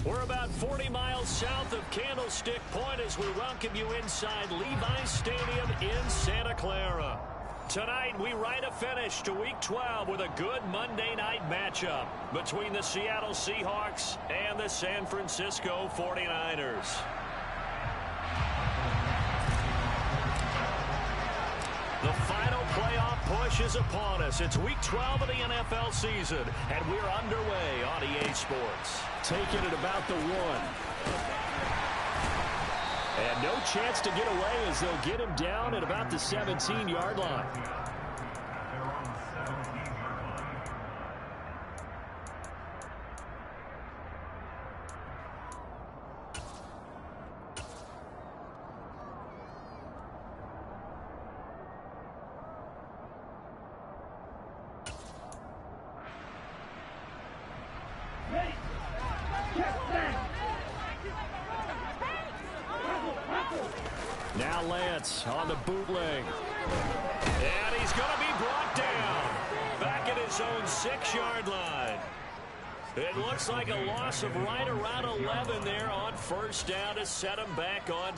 We're about 40 miles south of Candlestick Point as we welcome you inside Levi's Stadium in Santa Clara. Tonight, we write a finish to Week 12 with a good Monday night matchup between the Seattle Seahawks and the San Francisco 49ers. The final playoff push is upon us. It's Week 12 of the NFL season, and we're underway on EA Sports. Taking it about the 1. And no chance to get away as they'll get him down at about the 17-yard line. Now Lance on the bootleg. And he's going to be brought down. Back at his own 6-yard line. It looks like a loss of right around 11 there on first down to set him back on.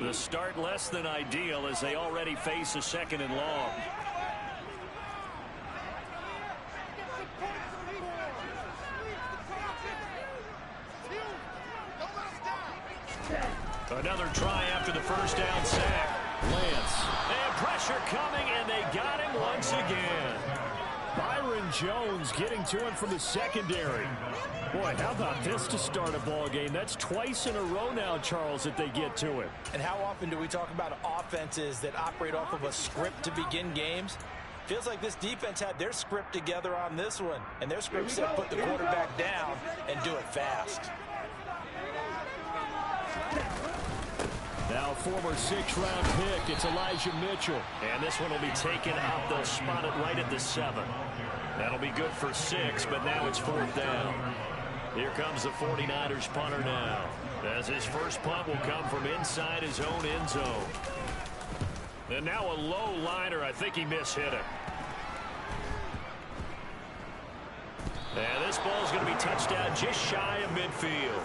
The start less than ideal as they already face a 2nd and long. Another try after the first down sack. Lance. And pressure coming, and they got him once again. Byron Jones getting to him from the secondary. Boy, how about this to start a ball game? That's twice in a row now, Charles, that they get to him. And how often do we talk about offenses that operate off of a script to begin games? Feels like this defense had their script together on this one. And their script said put the quarterback down and do it fast. Now former 6th-round pick, it's Elijah Mitchell. And this one will be taken up. They'll spot it right at the 7. That'll be good for 6, but now it's 4th down. Here comes the 49ers punter now, as his first punt will come from inside his own end zone. And now a low liner. I think he mishit it. And this ball's going to be touched down just shy of midfield.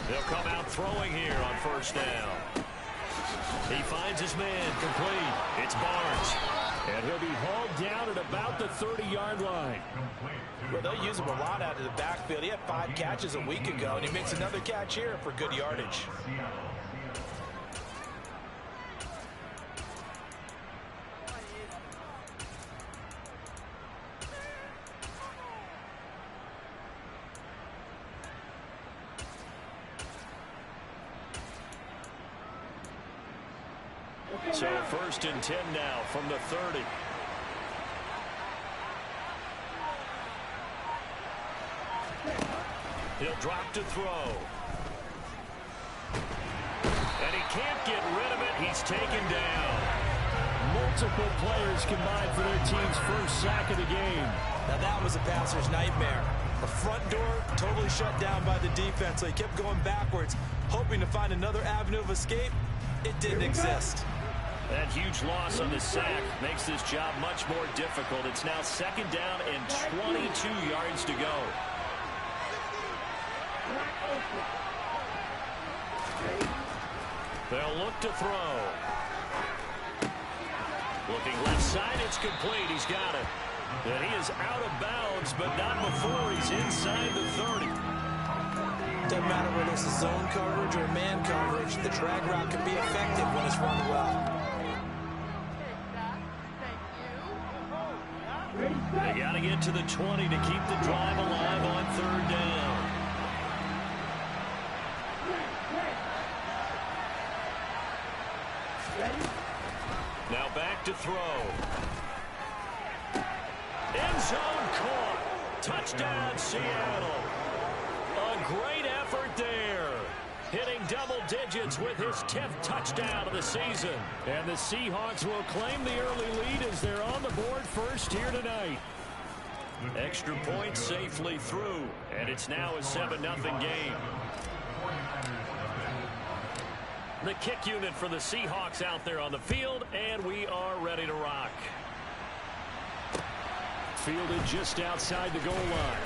They'll come out throwing here on first down. He finds his man complete. It's Barnes. And he'll be hauled down at about the 30-yard line. Well, they'll use him a lot out of the backfield. He had 5 catches a week ago, and he makes another catch here for good yardage. So 1st and 10 now from the 30. He'll drop to throw. And he can't get rid of it. He's taken down. Multiple players combined for their team's first sack of the game. Now that was a passer's nightmare. The front door totally shut down by the defense, so he kept going backwards, hoping to find another avenue of escape. It didn't exist. That huge loss on the sack makes this job much more difficult. It's now 2nd down and 22 yards to go. They'll look to throw. Looking left side, it's complete. He's got it. And he is out of bounds, but not before he's inside the 30. Doesn't matter whether it's a zone coverage or man coverage, the drag route can be effective when it's run well. They got to get to the 20 to keep the drive alive on third down. Now back to throw. End zone caught. Touchdown, Seattle. A great effort there. Hitting double digits with his 10th touchdown of the season. And the Seahawks will claim the early lead as they're on the board first here tonight. Extra point safely through. And it's now a 7-0 game. The kick unit for the Seahawks out there on the field, and we are ready to rock. Fielded just outside the goal line.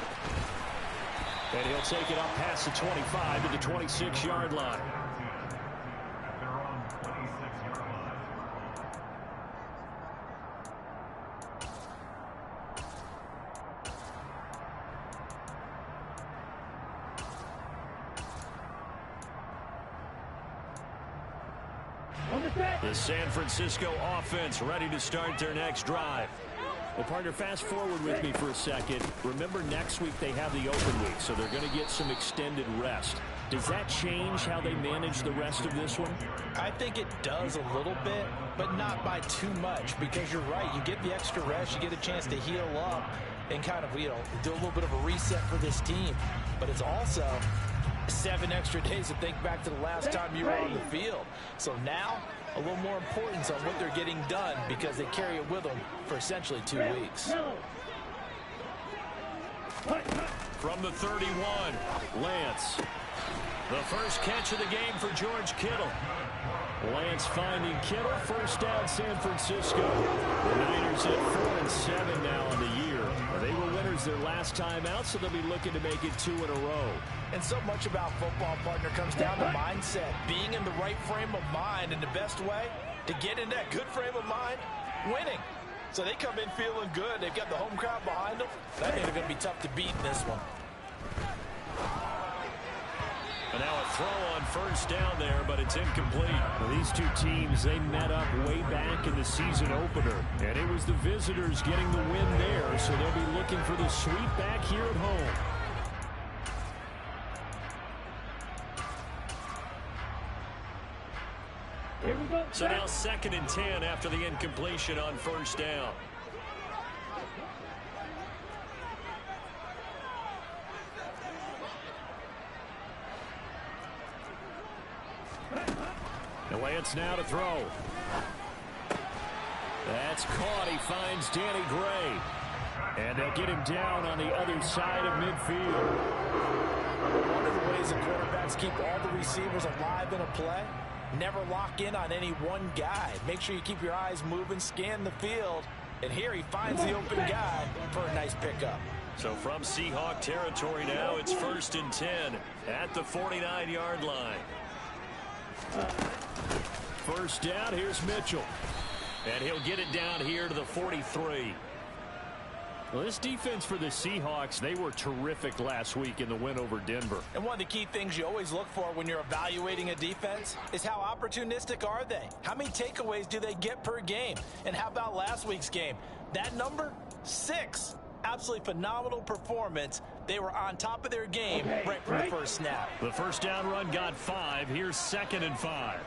And he'll take it up past the 25 to the 26-yard line. The San Francisco offense ready to start their next drive. Well, partner, fast forward with me for a second. Remember, next week they have the open week, so they're going to get some extended rest. Does that change how they manage the rest of this one? I think it does a little bit, but not by too much, because you're right. You get the extra rest, you get a chance to heal up and kind of, do a little bit of a reset for this team. But it's also 7 extra days to think back to the last time you were on the field. So now, a little more importance on what they're getting done because they carry it with them for essentially 2 weeks. From the 31, Lance. The first catch of the game for George Kittle. Lance finding Kittle. First down, San Francisco. The Niners at 4-7 now in the year. They were winners their last time out, so they'll be looking to make it 2 in a row. And so much about football, partner, comes down to mindset. Being in the right frame of mind, and the best way to get in that good frame of mind, winning. So they come in feeling good. They've got the home crowd behind them. I think they're going to be tough to beat in this one. And now a throw on first down there, but it's incomplete. Well, these two teams, they met up way back in the season opener. And it was the visitors getting the win there, so they'll be looking for the sweep back here at home. So now 2nd and 10 after the incompletion on first down. And Lance now to throw. That's caught. He finds Danny Gray. And they'll get him down on the other side of midfield. One of the ways the quarterbacks keep all the receivers alive in a play, never lock in on any one guy. Make sure you keep your eyes moving, scan the field. And here he finds the open guy for a nice pickup. So from Seahawk territory now, it's 1st and 10 at the 49-yard line. First down, here's Mitchell. And he'll get it down here to the 43. Well, this defense for the Seahawks, they were terrific last week in the win over Denver. And one of the key things you always look for when you're evaluating a defense is how opportunistic are they? How many takeaways do they get per game? And how about last week's game? That number, 6. Absolutely phenomenal performance. They were on top of their game right from the first snap. The first down run got 5. Here's 2nd and 5.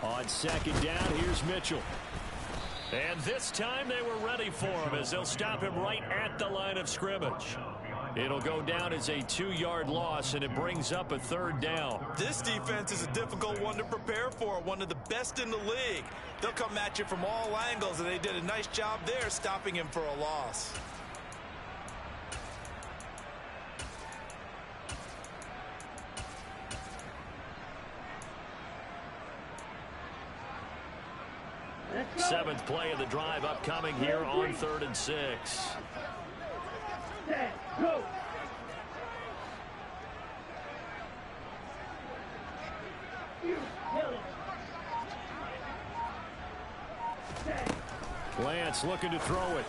On 2nd down, here's Mitchell. And this time they were ready for him as they'll stop him right at the line of scrimmage. It'll go down as a 2-yard loss, and it brings up a 3rd down. This defense is a difficult one to prepare for, one of the best in the league. They'll come at you from all angles, and they did a nice job there stopping him for a loss. Seventh play of the drive upcoming here on 3rd and 6. Lance looking to throw it.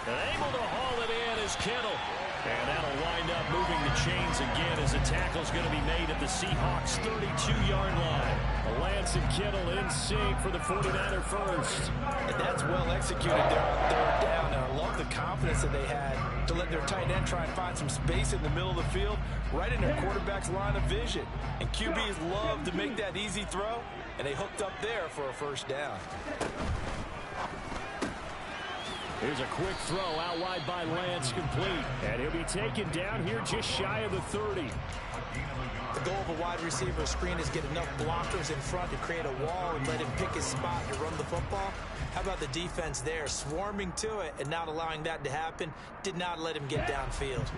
And able to haul it in is Kittle. And that'll wind up moving the chains again as a tackle's going to be made at the Seahawks' 32-yard line. Lance and Kittle in sync for the 49er first. And that's well executed there on third down. And I love the confidence that they had to let their tight end try and find some space in the middle of the field, right in their quarterback's line of vision. And QBs love to make that easy throw, and they hooked up there for a first down. Here's a quick throw out wide by Lance, complete. And he'll be taken down here just shy of the 30. The goal of a wide receiver screen is get enough blockers in front to create a wall and let him pick his spot to run the football. How about the defense there, swarming to it and not allowing that to happen? Did not let him get downfield.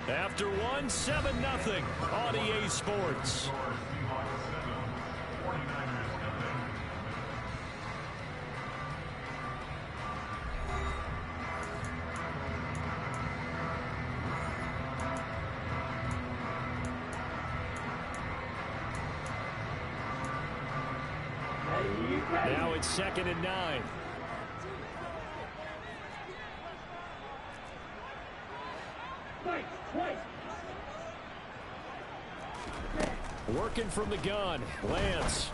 After one, 7-0 on EA Sports. Now it's 2nd and 9. Working from the gun, Lance.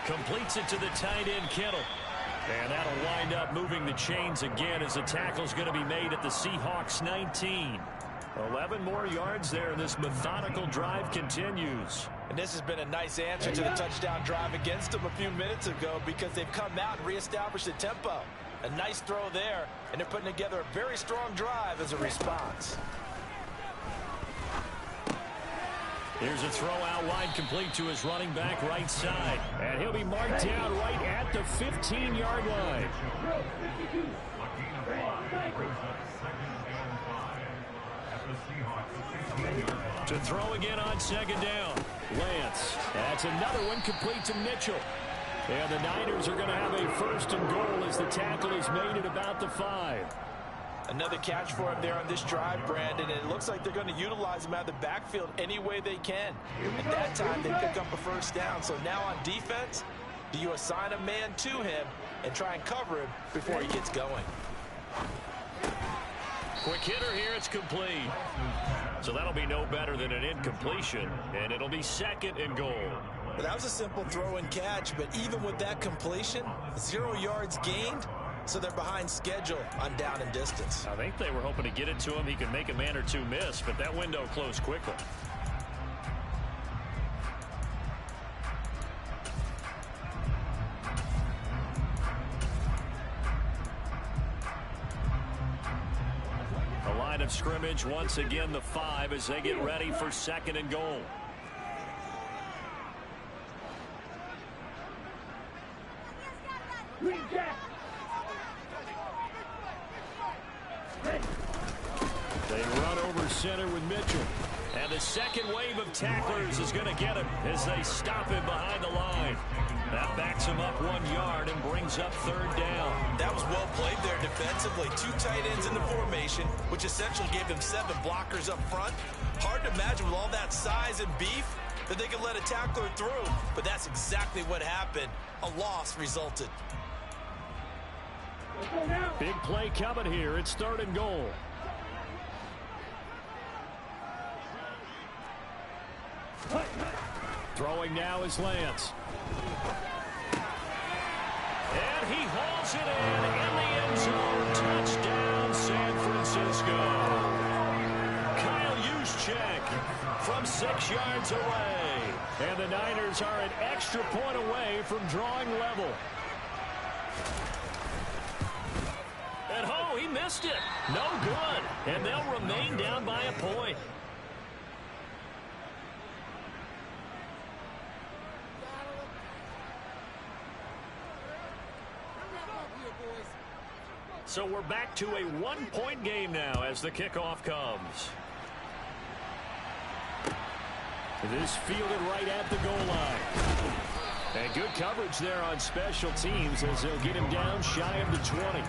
Completes it to the tight end, Kittle. And that'll wind up moving the chains again as the tackle's going to be made at the Seahawks' 19. 11 more yards there, and this methodical drive continues. And this has been a nice answer to the touchdown drive against them a few minutes ago because they've come out and reestablished the tempo. A nice throw there, and they're putting together a very strong drive as a response. Here's a throw out wide, complete to his running back right side. And he'll be marked down right at the 15-yard line. To throw again on 2nd down. Lance. That's another one, complete to Mitchell. And the Niners are going to have a 1st and goal as the tackle is made at about the 5. Another catch for him there on this drive, Brandon, and it looks like they're going to utilize him out of the backfield any way they can. At that time, they pick up a 1st down. So now on defense, do you assign a man to him and try and cover him before he gets going? Quick hitter here, it's complete. So that'll be no better than an incompletion, and it'll be 2nd and goal. Well, that was a simple throw and catch, but even with that completion, 0 yards gained, so they're behind schedule on down and distance. I think they were hoping to get it to him. He could make a man or two miss, but that window closed quickly. The line of scrimmage, once again, the 5 as they get ready for 2nd and goal. They run over center with Mitchell. And the second wave of tacklers is going to get him as they stop him behind the line. That backs him up 1 yard and brings up 3rd down. That was well played there defensively. 2 tight ends in the formation, which essentially gave them 7 blockers up front. Hard to imagine with all that size and beef that they could let a tackler through, but that's exactly what happened. A loss resulted. Big play coming here. It's 3rd and goal. Throwing now is Lance. And he hauls it in the end zone. Touchdown, San Francisco. Kyle Juszczyk from 6 yards away. And the Niners are an extra point away from drawing level. And oh, he missed it. No good. And they'll remain down by a point. So we're back to a 1-point game now as the kickoff comes. This fielded right at the goal line. And good coverage there on special teams as they'll get him down shy of the 20.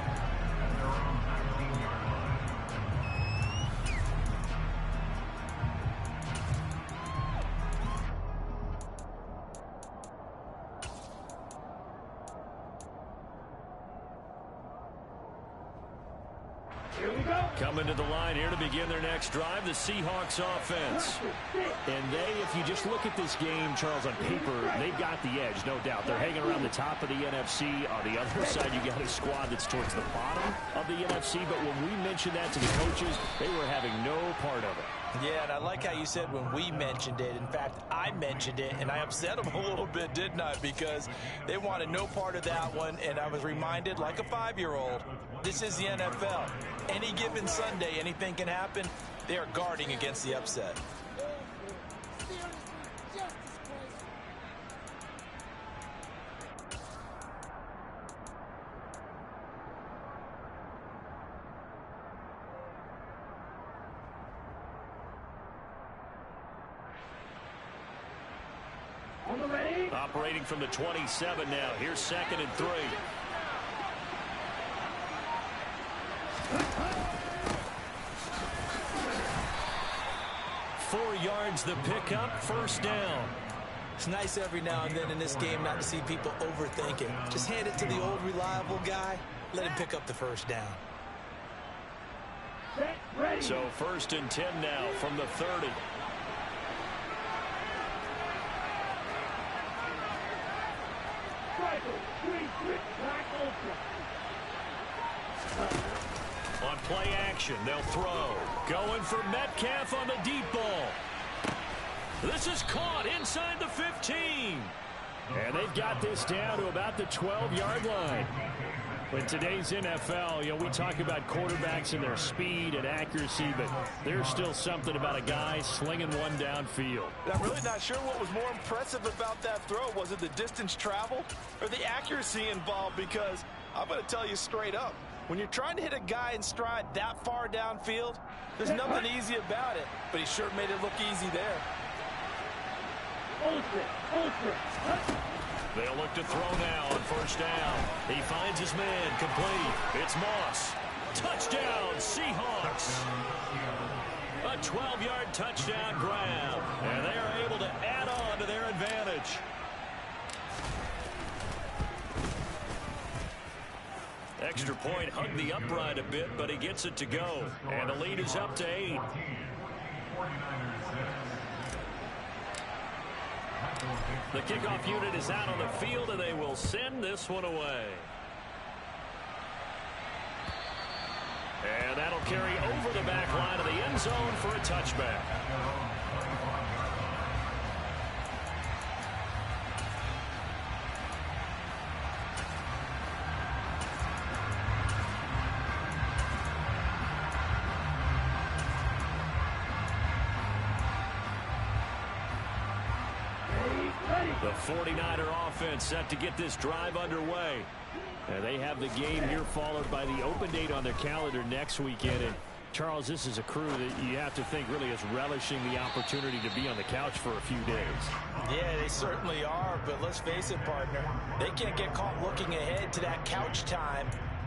Coming to the line here to begin their next drive, the Seahawks offense. And they, if you just look at this game, Charles, on paper, they've got the edge, no doubt. They're hanging around the top of the NFC. On the other side, you got a squad that's towards the bottom of the NFC. But when we mentioned that to the coaches, they were having no part of it. Yeah, and I like how you said when we mentioned it. In fact, I mentioned it, and I upset them a little bit, didn't I? Because they wanted no part of that one, and I was reminded, like a 5-year-old, this is the NFL. Any given Sunday, anything can happen. They are guarding against the upset. Operating from the 27 now. Here's 2nd and 3. Four yards the pickup, 1st down. It's nice every now and then in this game not to see people overthink it. Just hand it to the old reliable guy. Let him pick up the 1st down. So 1st and 10 now from the 30. On play action, they'll throw. Going for Metcalf on the deep ball. This is caught inside the 15. And they've got this down to about the 12-yard line. In today's NFL, we talk about quarterbacks and their speed and accuracy, but there's still something about a guy slinging one downfield. I'm really not sure what was more impressive about that throw. Was it the distance traveled or the accuracy involved? Because I'm going to tell you straight up, when you're trying to hit a guy in stride that far downfield, there's nothing easy about it, but he sure made it look easy there. They'll look to throw now on 1st down. He finds his man complete. It's Moss. Touchdown, Seahawks. A 12-yard touchdown grab. And they are able to add on to their advantage. Extra point hugged the upright a bit, but he gets it to go. And the lead is up to 8. The kickoff unit is out on the field, and they will send this one away. And that'll carry over the back line of the end zone for a touchback. The 49er offense set to get this drive underway. And they have the game here followed by the open date on their calendar next weekend. And Charles, this is a crew that you have to think really is relishing the opportunity to be on the couch for a few days. Yeah, they certainly are. But let's face it, partner, they can't get caught looking ahead to that couch time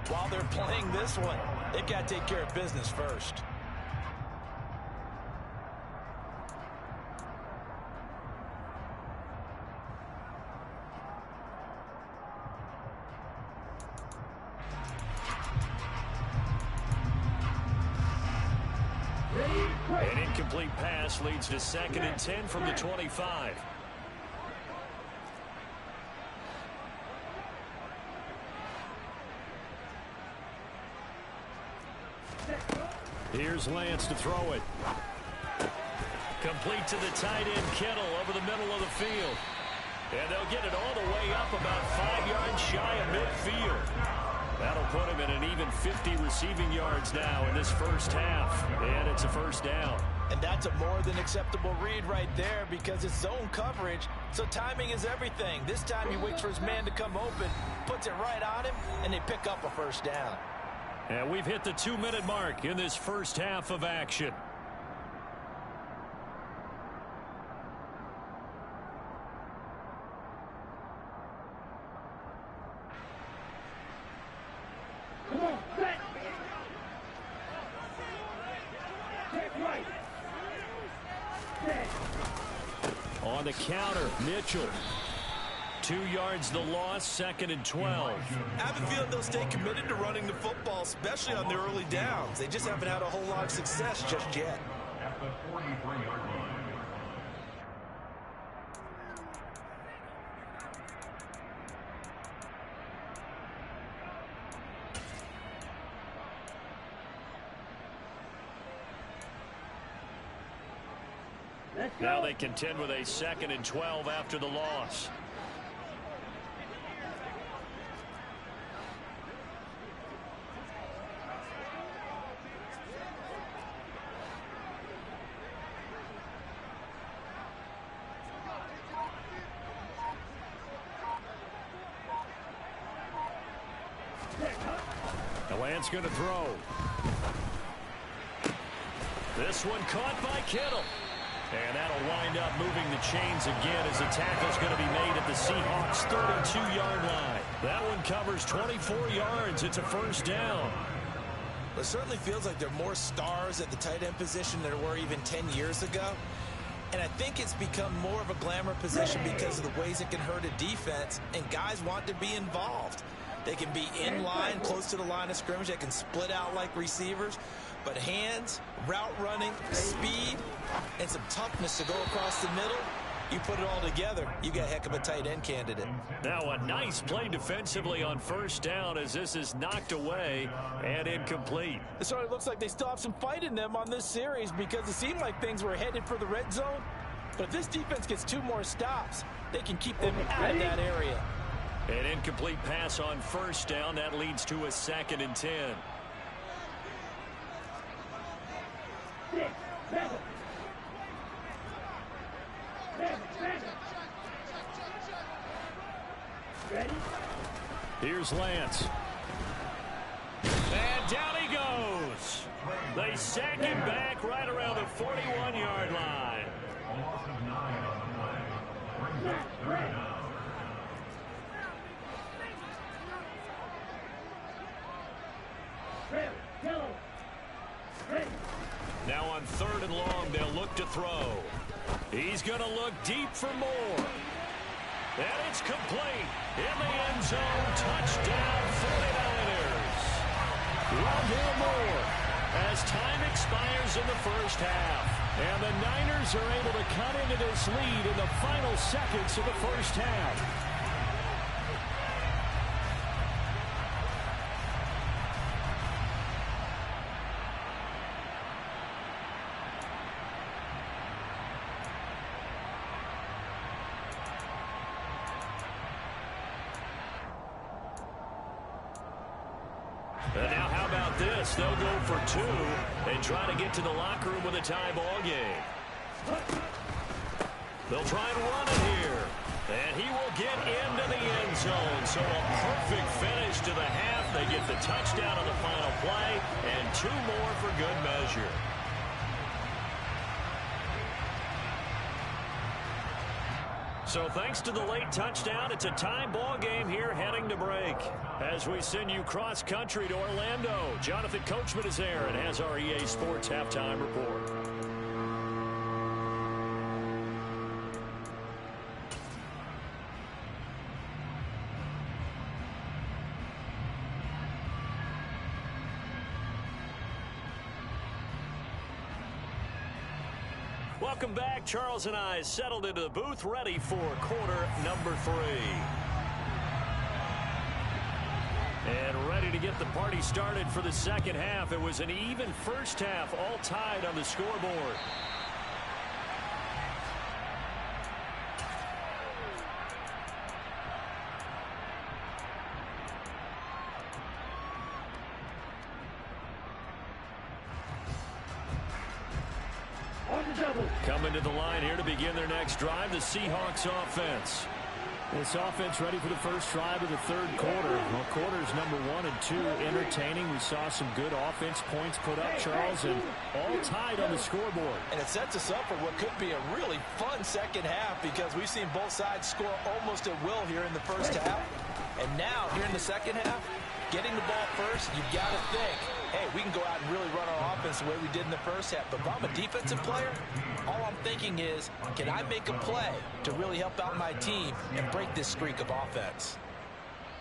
while they're playing this one. They've got to take care of business first. An incomplete pass leads to 2nd and 10 from the 25. Here's Lance to throw it. Complete to the tight end Kittle over the middle of the field. And they'll get it all the way up about 5 yards shy of midfield. That'll put him in an even 50 receiving yards now in this 1st half. And it's a 1st down. And that's a more than acceptable read right there because it's zone coverage, so timing is everything. This time he waits for his man to come open, puts it right on him, and they pick up a 1st down. And we've hit the 2-minute mark in this 1st half of action. the counter. Mitchell. 2 yards the loss, 2nd and 12. I have a feeling they'll stay committed to running the football, especially on their early downs. They just haven't had a whole lot of success just yet. At the 43-yard line. Now they contend with a 2nd and 12 after the loss. Lance going to throw. This one caught by Kittle. And that'll wind up moving the chains again as the tackle's going to be made at the Seahawks' 32-yard line. That one covers 24 yards. It's a first down. It certainly feels like there are more stars at the tight end position than there were even 10 years ago. And I think it's become more of a glamour position because of the ways it can hurt a defense, and guys want to be involved. They can be in line, close to the line of scrimmage. They can split out like receivers. But hands, route running, speed, and some toughness to go across the middle, you put it all together, you got a heck of a tight end candidate. Now a nice play defensively on first down as this is knocked away and incomplete. It certainly looks like they still have some fight in them on this series because it seemed like things were headed for the red zone. But if this defense gets 2 more stops, they can keep them out of that area. An incomplete pass on first down. That leads to a 2nd and 10. Here's Lance. And down he goes. They sack him back right around the 41-yard line. A loss of 9 on the play. Brings up 3 down. Now on 3rd and long, they'll look to throw. He's going to look deep for more. And it's complete. In the end zone, touchdown 49ers. Rondale Moore as time expires in the first half. And the Niners are able to cut into this lead in the final seconds of the first half. And now how about this? They'll go for 2 and try to get to the locker room with a tie ball game. They'll try and run it here. And he will get into the end zone. So a perfect finish to the half. They get the touchdown on the final play and 2 more for good measure. So thanks to the late touchdown, it's a tie ball game here heading to break. As we send you cross-country to Orlando, Jonathan Coachman is there and has our EA Sports Halftime Report. Welcome back. Charles and I settled into the booth, ready for quarter number 3. And ready to get the party started for the second half. It was an even first half, all tied on the scoreboard. Coming to the line here to begin their next drive, the Seahawks offense. This offense ready for the first drive of the 3rd quarter. Well, quarters number 1 and 2 entertaining. We saw some good offense points put up, Charles, and all tied on the scoreboard. And it sets us up for what could be a really fun second half because we've seen both sides score almost at will here in the first half. And now, here in the second half, getting the ball first, you've got to think, hey, we can go out and really run our offense the way we did in the first half. But if I'm a defensive player, all I'm thinking is, can I make a play to really help out my team and break this streak of offense?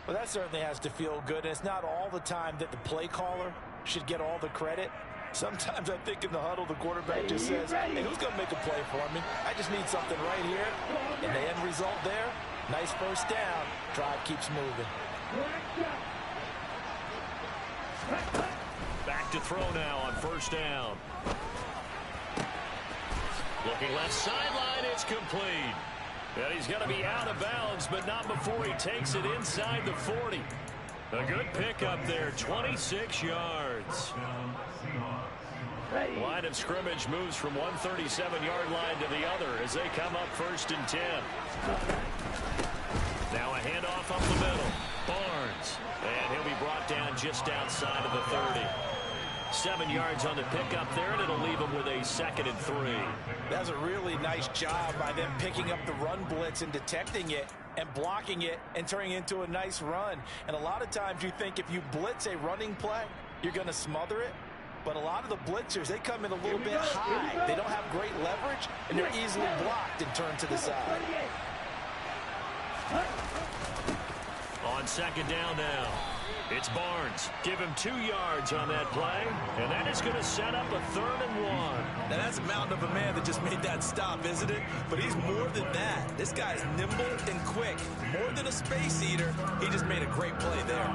Well, that certainly has to feel good. And it's not all the time that the play caller should get all the credit. Sometimes I think in the huddle, the quarterback just says, hey, who's going to make a play for me? I just need something right here. And the end result there, nice first down. Drive keeps moving. Back to throw now on first down. Looking left sideline, it's complete. And he's going to be out of bounds, but not before he takes it inside the 40. A good pickup there, 26 yards. Line of scrimmage moves from one 37-yard line to the other as they come up 1st and 10. Now a handoff up the middle. Barnes. And he'll be brought down just outside of the 30. 7 yards on the pickup there, and it'll leave him with a 2nd and 3. That's a really nice job by them picking up the run blitz and detecting it and blocking it and turning it into a nice run. And a lot of times you think if you blitz a running play, you're going to smother it. But a lot of the blitzers, they come in a little bit high. They don't have great leverage, and they're easily blocked and turned to the side. On 2nd down now. It's Barnes. Give him 2 yards on that play, and that is going to set up a 3rd and 1. Now, that's a mountain of a man that just made that stop, isn't it? But he's more than that. This guy's nimble and quick. More than a space eater, he just made a great play there.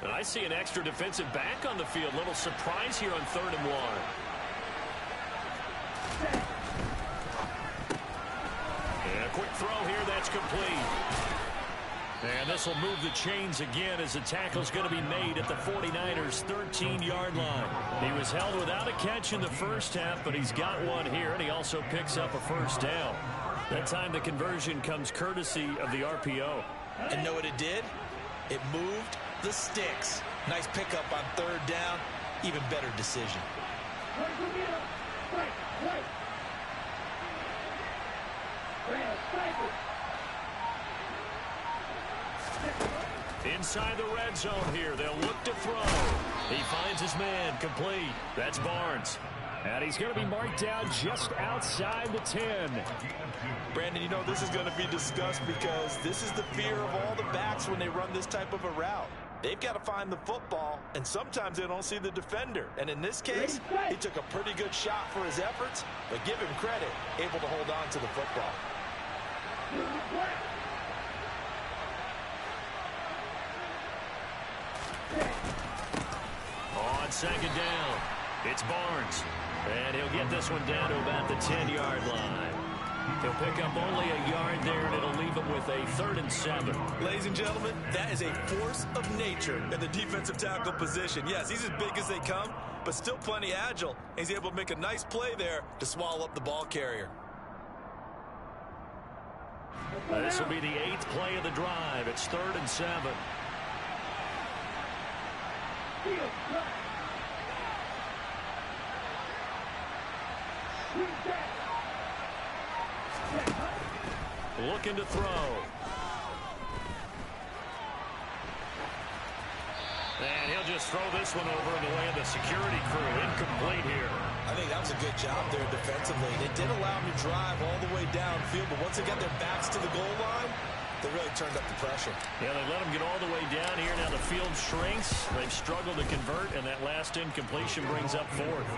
I see an extra defensive back on the field. Little surprise here on 3rd and 1. And a quick throw here, that's complete. And this will move the chains again as the tackle's going to be made at the 49ers' 13-yard line. He was held without a catch in the first half, but he's got one here, and he also picks up a 1st down. That time the conversion comes courtesy of the RPO. And know what it did? It moved the sticks. Nice pickup on 3rd down. Even better decision. Inside the red zone here. They'll look to throw. He finds his man complete. That's Barnes. And he's going to be marked down just outside the 10. Brandon, you know this is going to be discussed because this is the fear of all the backs when they run this type of a route. They've got to find the football, and sometimes they don't see the defender. And in this case, he took a pretty good shot for his efforts, but give him credit, able to hold on to the football. On 2nd down, it's Barnes. And he'll get this one down to about the 10-yard line. He'll pick up only a yard there, and it'll leave him with a 3rd and 7. Ladies and gentlemen, that is a force of nature in the defensive tackle position. Yes, he's as big as they come, but still plenty agile. He's able to make a nice play there to swallow up the ball carrier. This will be the 8th play of the drive. It's 3rd and 7. Looking to throw. And he'll just throw this one over in the way of the security crew. Incomplete here. I think that was a good job there defensively. They did allow him to drive all the way downfield, but once they got their backs to the goal line, they really turned up the pressure. Yeah, they let him get all the way down here. Now the field shrinks. They've struggled to convert, and that last incompletion brings up 4th.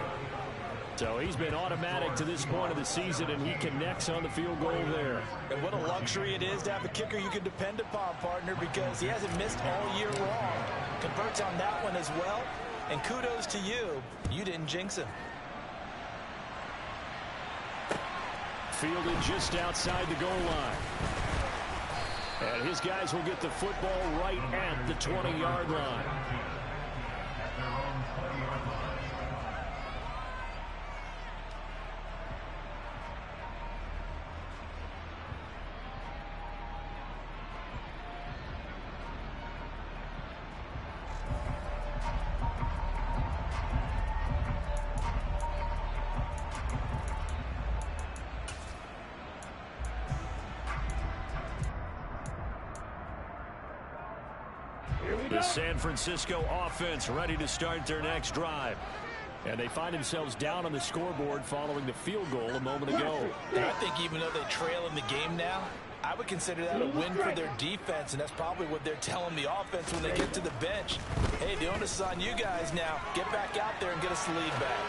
So he's been automatic to this point of the season, and he connects on the field goal there. And what a luxury it is to have a kicker you can depend upon, partner, because he hasn't missed all year long. Converts on that one as well. And kudos to you. You didn't jinx him. Fielded just outside the goal line. And his guys will get the football right at the 20-yard line. San Francisco offense ready to start their next drive. And they find themselves down on the scoreboard following the field goal a moment ago. And I think even though they trail in the game now, I would consider that a win for their defense, and that's probably what they're telling the offense when they get to the bench. Hey, the onus is on you guys now. Get back out there and get us the lead back.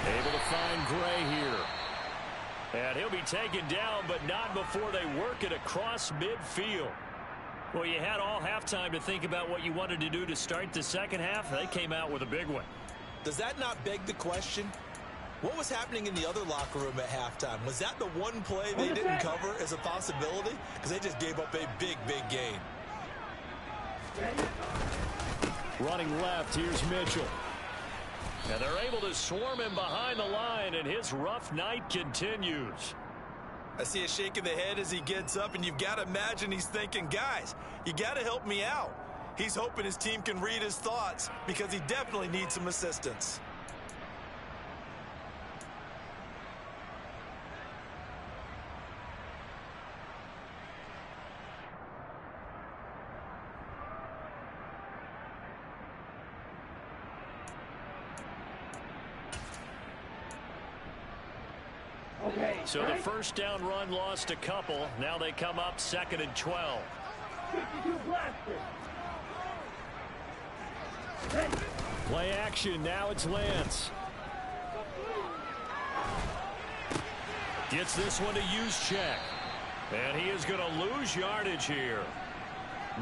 Able to find Gray here. And he'll be taken down, but not before they work it across midfield. Well, you had all halftime to think about what you wanted to do to start the second half. They came out with a big one. Does that not beg the question? What was happening in the other locker room at halftime? Was that the one play they didn't cover as a possibility? Because they just gave up a big, big gain. Running left, here's Mitchell. And they're able to swarm him behind the line, and his rough night continues. I see a shake of the head as he gets up, and you've got to imagine he's thinking, guys, you got to help me out. He's hoping his team can read his thoughts because he definitely needs some assistance. So the first down run lost a couple. Now they come up 2nd and 12. Play action. Now it's Lance. Gets this one to Juszczyk. And he is going to lose yardage here.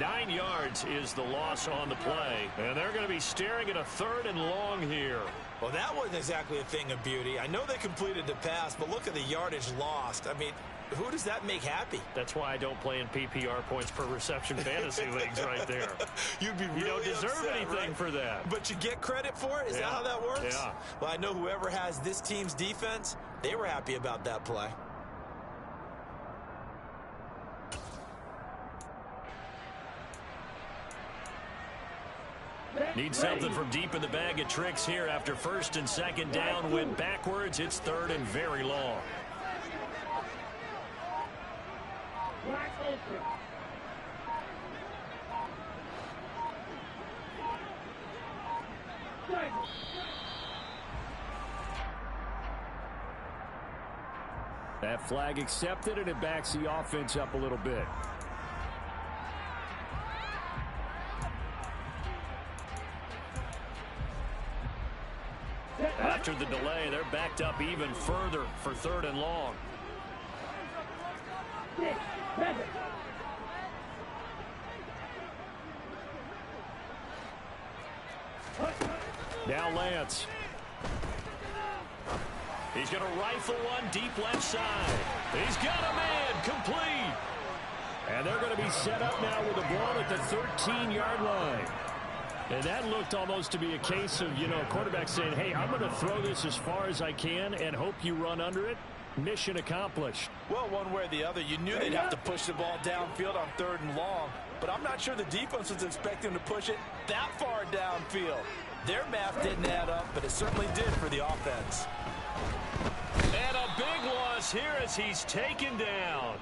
9 yards is the loss on the play. And they're going to be staring at a 3rd and long here. Well, that wasn't exactly a thing of beauty. I know they completed the pass, but look at the yardage lost. I mean, who does that make happy? That's why I don't play in PPR points per reception fantasy leagues right there. You'd be really You don't deserve upset, anything right? for that. But you get credit for it? Is that how that works? Yeah. Well, I know whoever has this team's defense, they were happy about that play. Need something from deep in the bag of tricks here after 1st and 2nd down. Went backwards. It's 3rd and very long. That flag accepted, and it backs the offense up a little bit. After the delay, they're backed up even further for 3rd and long. Now Lance. He's going to rifle one deep left side. He's got a man complete. And they're going to be set up now with the ball at the 13-yard line. And that looked almost to be a case of, a quarterback saying, hey, I'm going to throw this as far as I can and hope you run under it. Mission accomplished. Well, one way or the other, you knew they'd have to push the ball downfield on 3rd and long. But I'm not sure the defense was expecting to push it that far downfield. Their math didn't add up, but it certainly did for the offense. And a big loss here as he's taken down.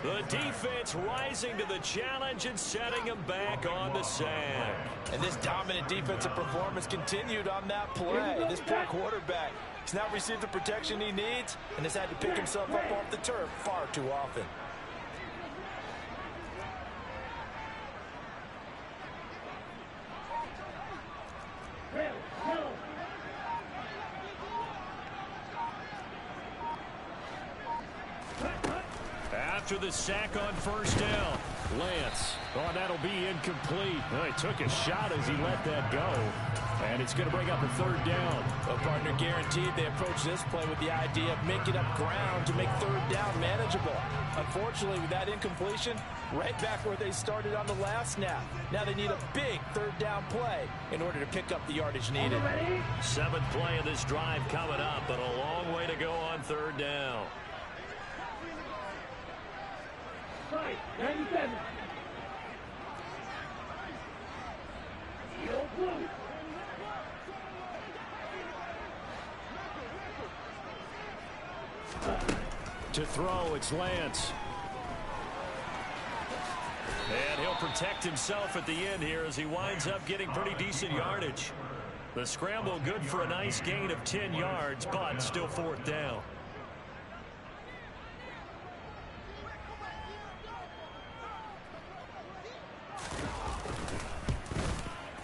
The defense rising to the challenge and setting him back on the sand. And this dominant defensive performance continued on that play. This poor quarterback has not received the protection he needs and has had to pick himself up off the turf far too often. After the sack on 1st down, Lance. Oh, that'll be incomplete. Oh, he took a shot as he let that go. And it's going to bring up a 3rd down. Well, partner, guaranteed they approach this play with the idea of making up ground to make 3rd down manageable. Unfortunately, with that incompletion, right back where they started on the last snap. Now they need a big 3rd down play in order to pick up the yardage needed. 7th play of this drive coming up, but a long way to go on 3rd down. 97. To throw, it's Lance. And he'll protect himself at the end here as he winds up getting pretty decent yardage. The scramble good for a nice gain of 10 yards, but still fourth down.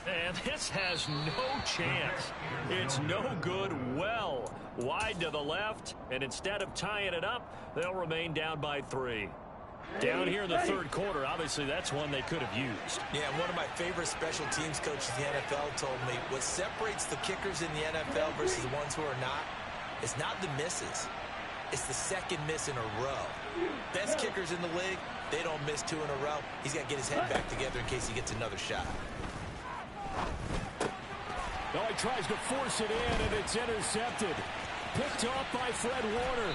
And this has no chance. It's no good. Well wide to the left, and instead of tying it up, they'll remain down by 3. Down here in the third quarter, obviously that's one they could have used. Yeah, one of my favorite special teams coaches in the NFL told me what separates the kickers in the NFL versus the ones who are not is not the misses. It's the second miss in a row. Best kickers in the league, they don't miss 2 in a row. He's got to get his head back together in case he gets another shot. Oh, he tries to force it in, and it's intercepted. Picked off by Fred Warner.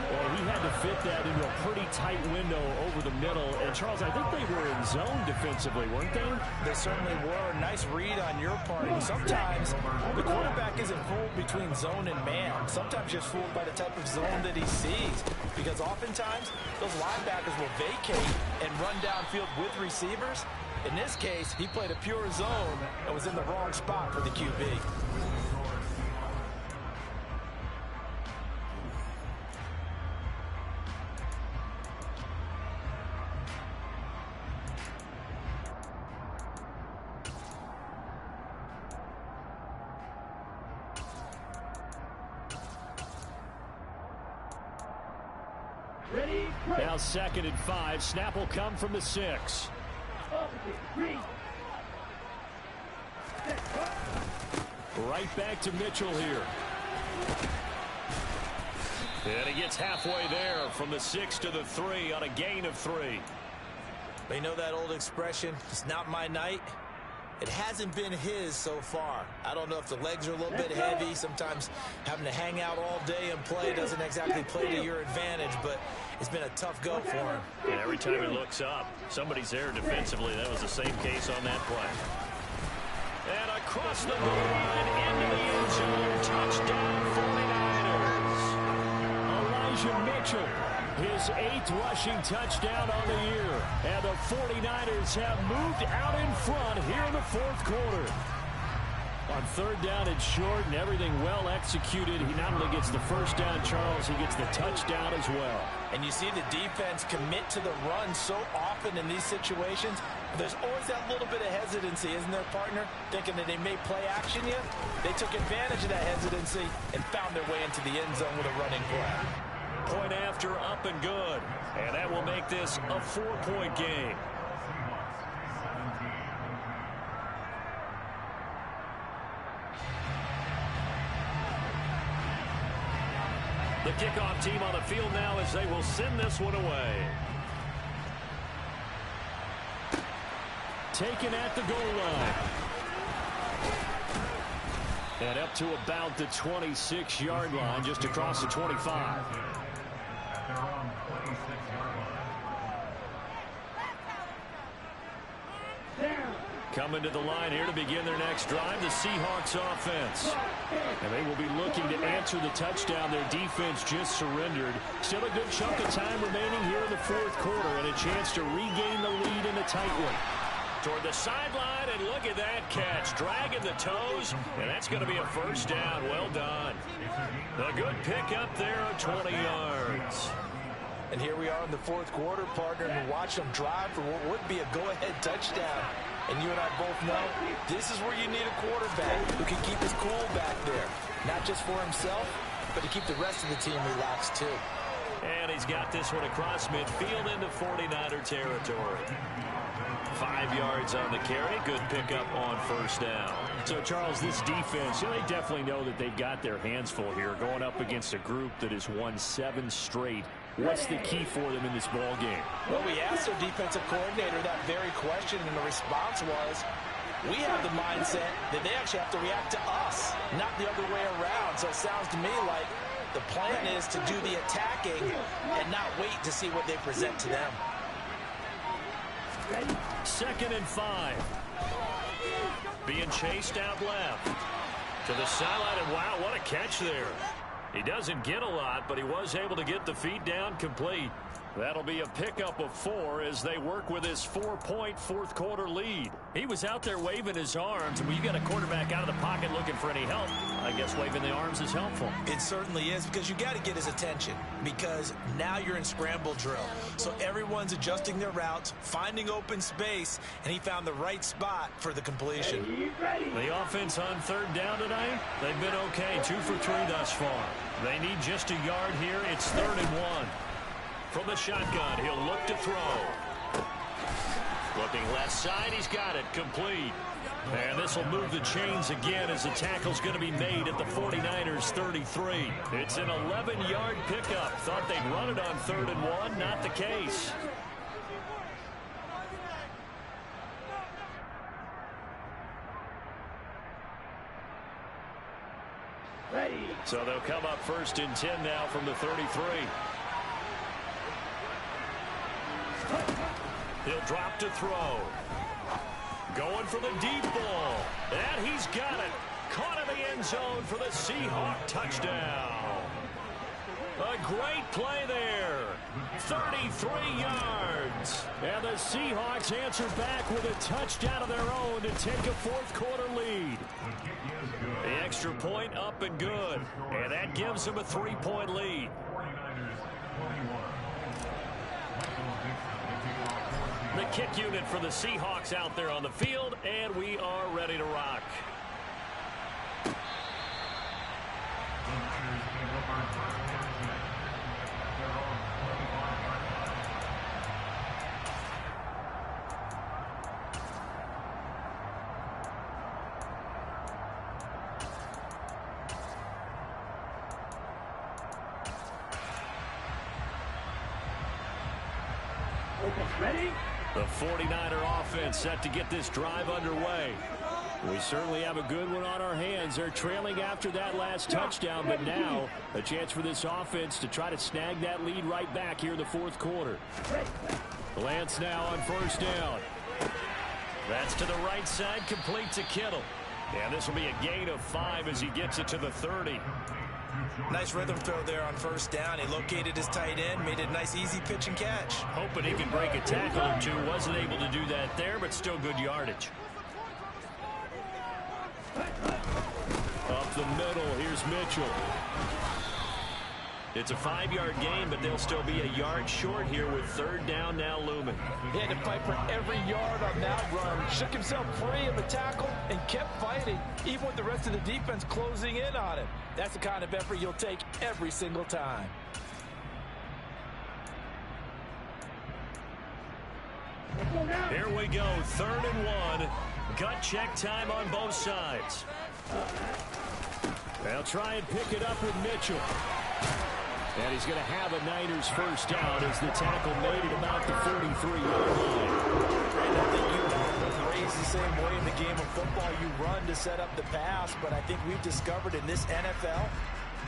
Well, he had to fit that into a pretty tight window over the middle. And, Charles, I think they were in zone defensively, weren't they? They certainly were. Nice read on your part. And sometimes the quarterback isn't fooled between zone and man. Sometimes just fooled by the type of zone that he sees. Because oftentimes, those linebackers will vacate and run downfield with receivers. In this case, he played a pure zone and was in the wrong spot for the QB. Now 2nd and 5. Snap will come from the 6. Right back to Mitchell here. And he gets halfway there from the 6 to the 3 on a gain of 3. They know that old expression, it's not my night. It hasn't been his so far. I don't know if the legs are a little bit heavy. Sometimes having to hang out all day and play doesn't exactly play to your advantage, but it's been a tough go for him. And every time he looks up, somebody's there defensively. That was the same case on that play. And across the goal line into the end zone. Touchdown 49ers. Elijah Mitchell, his 8th rushing touchdown on the year. And the 49ers have moved out in front here in the 4th quarter. On 3rd down and short and everything well executed, he not only gets the first down, Charles, he gets the touchdown as well. And you see the defense commit to the run so often in these situations. There's always that little bit of hesitancy, isn't there, partner? Thinking that they may play action you. They took advantage of that hesitancy and found their way into the end zone with a running play. Point after, up and good. And that will make this a 4-point game. The kickoff team on the field now as they will send this one away. Taken at the goal line. And up to about the 26-yard line, just across the 25. At their own 26-yard line. Coming to the line here to begin their next drive, the Seahawks offense. And they will be looking to answer the touchdown their defense just surrendered. Still a good chunk of time remaining here in the 4th quarter and a chance to regain the lead in a tight one. Toward the sideline, and look at that catch. Dragging the toes, and that's going to be a first down. Well done. A good pickup there of 20 yards. And here we are in the 4th quarter, partner, and watch them drive for what would be a go-ahead touchdown. And you and I both know this is where you need a quarterback who can keep his cool back there. Not just for himself, but to keep the rest of the team relaxed too. And he's got this one across midfield into 49er territory. 5 yards on the carry. Good pickup on first down. So, Charles, this defense, they definitely know that they've got their hands full here going up against a group that has won 7 straight. What's the key for them in this ball game? Well, we asked their defensive coordinator that very question, and the response was, we have the mindset that they actually have to react to us, not the other way around. So it sounds to me like the plan is to do the attacking and not wait to see what they present to them. 2nd and 5. Being chased out left. To the sideline, and wow, what a catch there. He doesn't get a lot, but he was able to get the feet down complete. That'll be a pickup of 4 as they work with his 4-point fourth-quarter lead. He was out there waving his arms, and when you got a quarterback out of the pocket looking for any help, I guess waving the arms is helpful. It certainly is, because you got to get his attention, because now you're in scramble drill. So everyone's adjusting their routes, finding open space, and he found the right spot for the completion. The offense on third down tonight, they've been okay, 2 for 3 thus far. They need just a yard here. It's 3rd and 1. From the shotgun, he'll look to throw. Looking left side, he's got it, complete. And this will move the chains again as the tackle's going to be made at the 49ers 33. It's an 11-yard pickup. Thought they'd run it on 3rd and 1, not the case. So they'll come up 1st and 10 now from the 33. He'll drop to throw. Going for the deep ball. And he's got it. Caught in the end zone for the Seahawk touchdown. A great play there. 33 yards. And the Seahawks answer back with a touchdown of their own to take a fourth-quarter lead. The extra point up and good. And that gives them a 3-point lead. The kick unit for the Seahawks out there on the field, and we are ready to rock. Ready? The 49er offense set to get this drive underway. We certainly have a good one on our hands. They're trailing after that last touchdown, but now a chance for this offense to try to snag that lead right back here in the fourth quarter. Lance now on 1st down. That's to the right side, complete to Kittle. And this will be a gain of 5 as he gets it to the 30. Nice rhythm throw there on 1st down. He located his tight end, made it a nice easy pitch and catch. Hoping he can break a tackle or two. Wasn't able to do that there, but still good yardage. Up the middle, here's Mitchell. It's a 5-yard gain, but they'll still be a yard short here with 3rd down now looming. He had to fight for every yard on that run. Shook himself free of the tackle and kept fighting, even with the rest of the defense closing in on him. That's the kind of effort you'll take every single time. Here we go, 3rd and 1. Gut check time on both sides. They'll try and pick it up with Mitchell. And he's going to have a Niners 1st down as the tackle made it about the 43-yard line. And I think you raised the same way in the game of football. You run to set up the pass, but I think we've discovered in this NFL,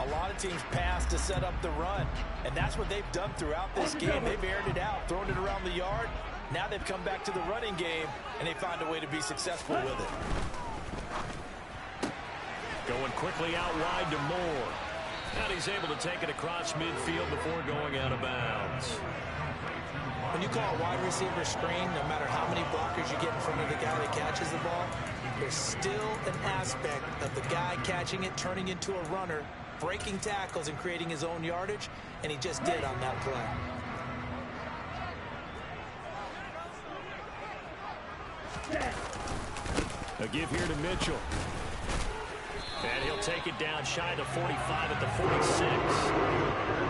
a lot of teams pass to set up the run. And that's what they've done throughout this game. They've aired it out, thrown it around the yard. Now they've come back to the running game, and they found a way to be successful with it. Going quickly out wide to Moore. And he's able to take it across midfield before going out of bounds. When you call a wide receiver screen, no matter how many blockers you get in front of the guy that catches the ball, there's still an aspect of the guy catching it, turning into a runner, breaking tackles and creating his own yardage, and he just did on that play. A give here to Mitchell. And he'll take it down shy of the 45 at the 46.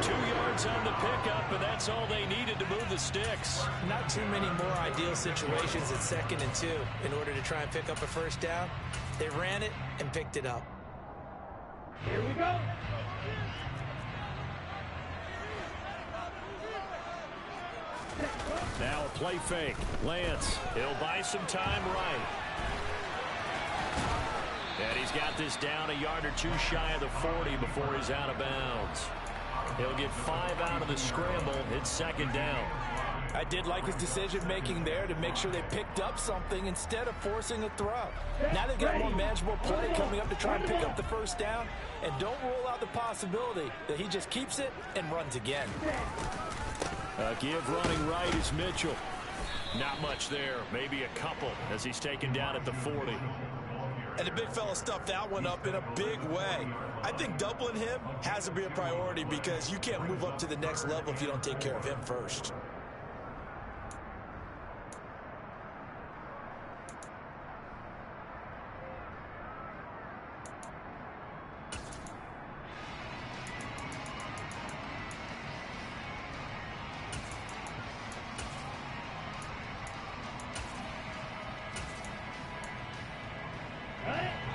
2 yards on the pickup, and that's all they needed to move the sticks. Not too many more ideal situations at 2nd and 2 in order to try and pick up a 1st down. They ran it and picked it up. Here we go. Now a play fake. Lance, he'll buy some time right. And he's got this down a yard or 2 shy of the 40 before he's out of bounds. He'll get 5 out of the scramble. It's 2nd down. I did like his decision-making there to make sure they picked up something instead of forcing a throw. Now they've got more manageable play coming up to try and pick up the 1st down. And don't rule out the possibility that he just keeps it and runs again. Give running right is Mitchell. Not much there. Maybe a couple as he's taken down at the 40. And the big fella stuffed that one up in a big way. I think doubling him has to be a priority because you can't move up to the next level if you don't take care of him first.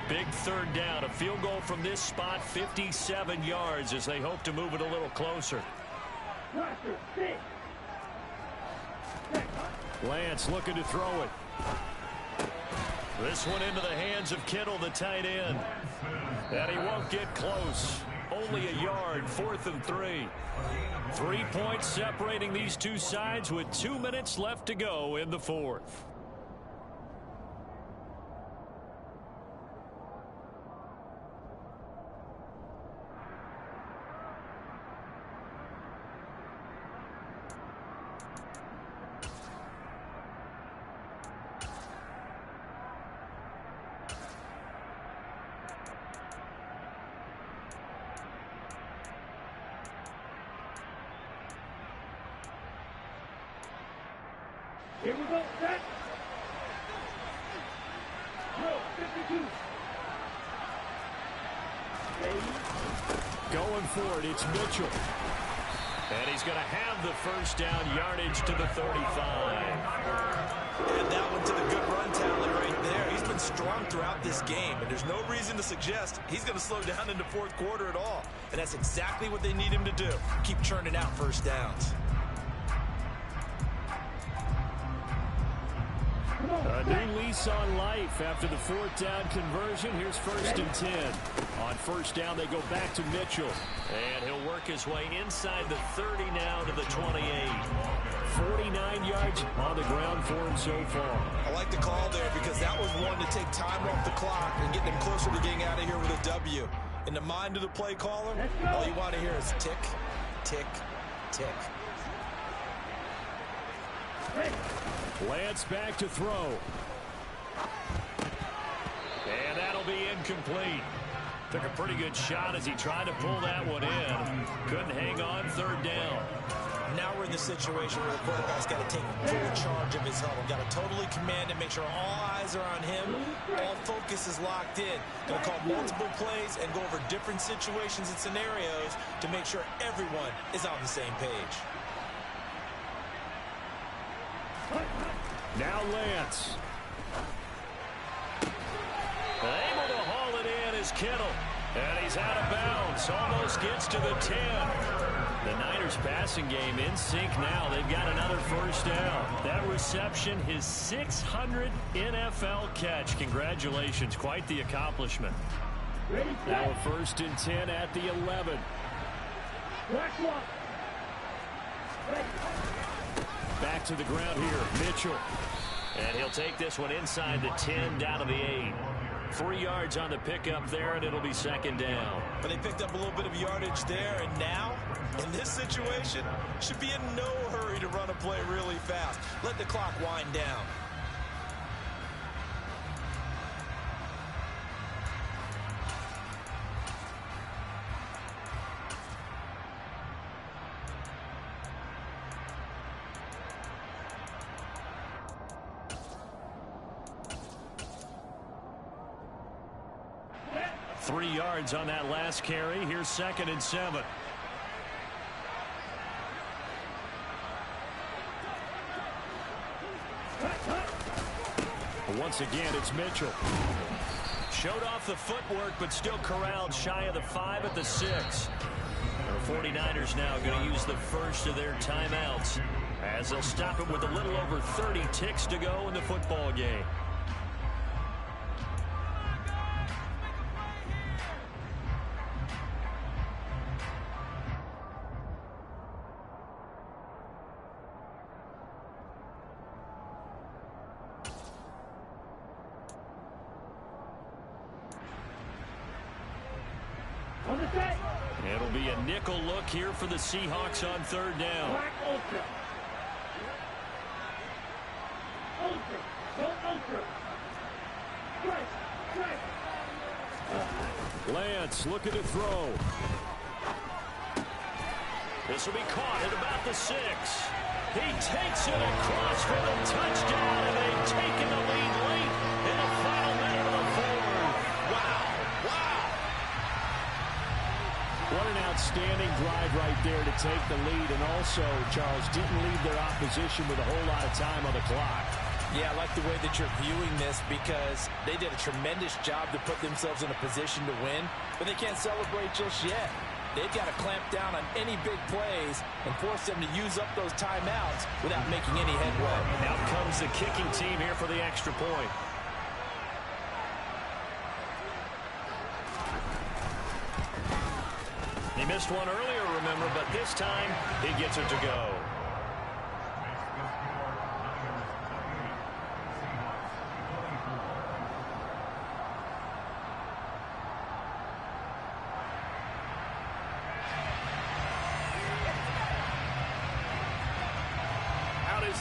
Big third down. A field goal from this spot, 57 yards as they hope to move it a little closer. Lance looking to throw it. This one into the hands of Kittle, the tight end. And he won't get close. Only a yard, 4th and 3. 3 points separating these two sides with 2 minutes left to go in the 4th. Here we go, set. Throw, 52. Going for it, it's Mitchell. And he's going to have the first down, yardage to the 35. And that one to the good run talent right there. He's been strong throughout this game, and there's no reason to suggest he's going to slow down in the 4th quarter at all. And that's exactly what they need him to do. Keep churning out first downs. A new lease on life after the 4th down conversion. Here's 1st and 10. On 1st down, they go back to Mitchell. And he'll work his way inside the 30 now to the 28. 49 yards on the ground for him so far. I like the call there because that was one to take time off the clock and get them closer to getting out of here with a W. In the mind of the play caller, all you want to hear is tick, tick, tick. Lance back to throw. And that'll be incomplete. Took a pretty good shot as he tried to pull that one in. Couldn't hang on 3rd down. Now we're in the situation where the quarterback's got to take full charge of his huddle. Got to totally command and make sure all eyes are on him. All focus is locked in. Going to call multiple plays and go over different situations and scenarios to make sure everyone is on the same page. Now Lance. Able to haul it in is Kittle. And he's out of bounds. Almost gets to the 10. The Niners passing game in sync now. They've got another first down. That reception, his 600th NFL catch. Congratulations. Quite the accomplishment. Now a 1st and 10 at the 11. Back to the ground here, Mitchell. And he'll take this one inside the 10, down to the 8. 3 yards on the pickup there, and it'll be 2nd down. But they picked up a little bit of yardage there, and now, in this situation, should be in no hurry to run a play really fast. Let the clock wind down. Three yards on that last carry. Here's 2nd and 7. Once again, it's Mitchell. Showed off the footwork, but still corralled shy of the 5 at the 6. The 49ers now going to use the first of their timeouts as they'll stop it with a little over 30 ticks to go in the football game. It'll be a nickel look here for the Seahawks on third down. Lance looking to throw. This will be caught at about the 6. He takes it across for the touchdown, and they've taken the lead late in the final minute of the fourth. Wow. Wow. What an outstanding drive right there to take the lead, and also, Charles, didn't leave their opposition with a whole lot of time on the clock. Yeah, I like the way that you're viewing this because they did a tremendous job to put themselves in a position to win, but they can't celebrate just yet. They've got to clamp down on any big plays and force them to use up those timeouts without making any headway. Out comes the kicking team here for the extra point. He missed one earlier, remember, but this time he gets it to go.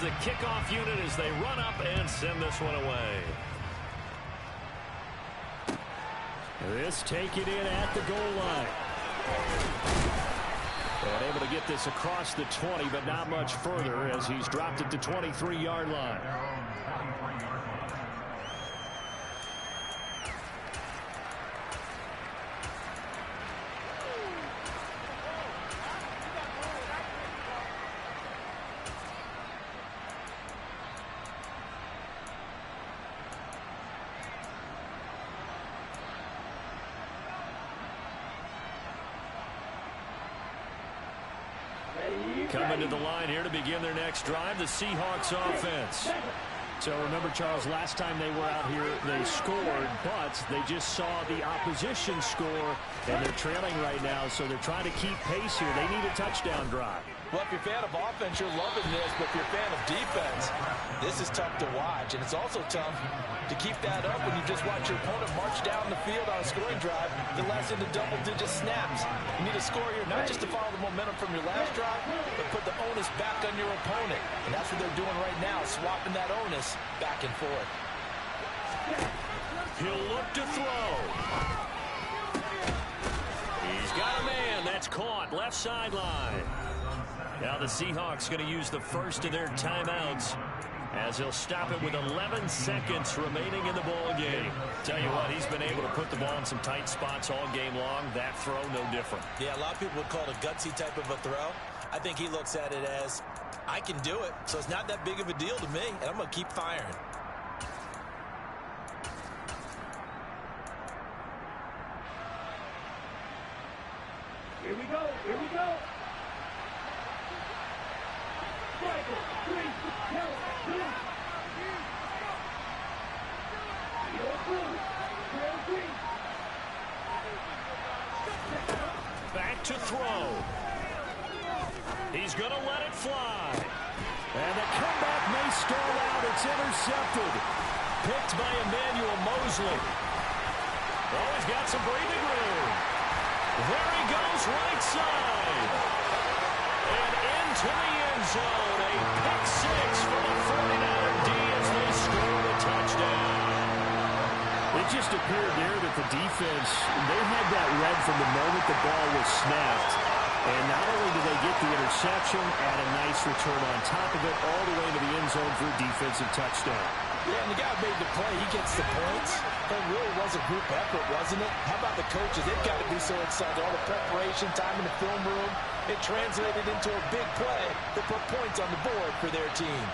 The kickoff unit as they run up and send this one away. This taken in at the goal line. And able to get this across the 20, but not much further as he's dropped it to 23-yard line. Coming to the line here to begin their next drive, the Seahawks offense. So remember, Charles, last time they were out here, they scored, but they just saw the opposition score, and they're trailing right now, so they're trying to keep pace here. They need a touchdown drive. Well, if you're a fan of offense, you're loving this, but if you're a fan of defense, this is tough to watch, and it's also tough to keep that up when you just watch your opponent march down the field on a scoring drive that lasts into double-digit snaps. You need a score here, not just to follow the momentum from your last drive, but put the onus back on your opponent, and that's what they're doing right now, swapping that onus back and forth. He'll look to throw. He's got a man. That's caught. Left sideline. Now the Seahawks going to use the first of their timeouts as he'll stop it with 11 seconds remaining in the ball game. Tell you what, he's been able to put the ball in some tight spots all game long. That throw, no different. Yeah, a lot of people would call it a gutsy type of a throw. I think he looks at it as, I can do it, so it's not that big of a deal to me, and I'm going to keep firing. Here we go. Here we go. Back to throw. He's going to let it fly. And the comeback may stall out. It's intercepted. Picked by Emmanuel Mosley. Oh, he's got some breathing room. There he goes, right side. And into the end zone. A pick six for the 49er D as they score the touchdown. It just appeared there that the defense, they had that read from the moment the ball was snapped. And not only did they get the interception, add a nice return on top of it, all the way to the end zone for a defensive touchdown. Yeah, and the guy made the play. He gets the points. But it really was a group effort, wasn't it? How about the coaches? They've got to be so excited. All the preparation, time in the film room, it translated into a big play that put points on the board for their team.